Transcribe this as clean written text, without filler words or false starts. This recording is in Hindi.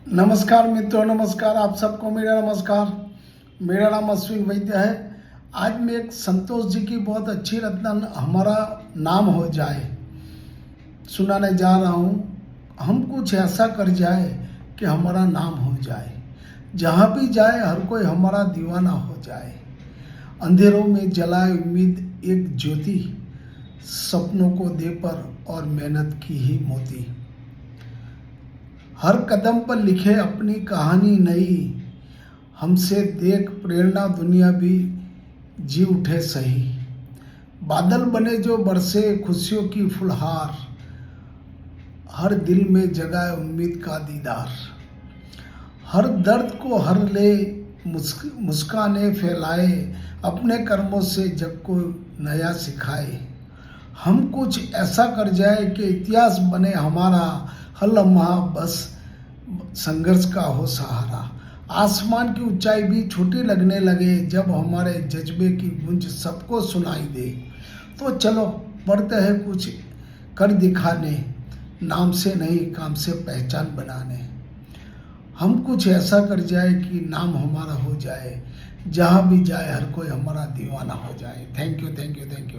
नमस्कार मित्रों, नमस्कार। आप सबको मेरा नमस्कार। मेरा नाम अश्विन वैद्य है। आज मैं एक संतोष जी की बहुत अच्छी रचना हमारा नाम हो जाए सुनाने जा रहा हूँ। हम कुछ ऐसा कर जाए कि हमारा नाम हो जाए, जहाँ भी जाए हर कोई हमारा दीवाना हो जाए। अंधेरों में जलाए उम्मीद एक ज्योति, सपनों को दे पर और मेहनत की ही मोती। हर कदम पर लिखे अपनी कहानी नई, हमसे देख प्रेरणा दुनिया भी जी उठे सही। बादल बने जो बरसे खुशियों की फुलहार, हर दिल में जगाए उम्मीद का दीदार। हर दर्द को हर ले मुस्काने फैलाए, अपने कर्मों से जग को नया सिखाए। हम कुछ ऐसा कर जाए कि इतिहास बने हमारा, हर लम्हा बस संघर्ष का हो सहारा। आसमान की ऊंचाई भी छोटी लगने लगे, जब हमारे जज्बे की गूंज सबको सुनाई दे। तो चलो बढ़ते हैं कुछ कर दिखाने, नाम से नहीं काम से पहचान बनाने। हम कुछ ऐसा कर जाए कि नाम हमारा हो जाए, जहाँ भी जाए हर कोई हमारा दीवाना हो जाए। Thank you, thank you, thank you.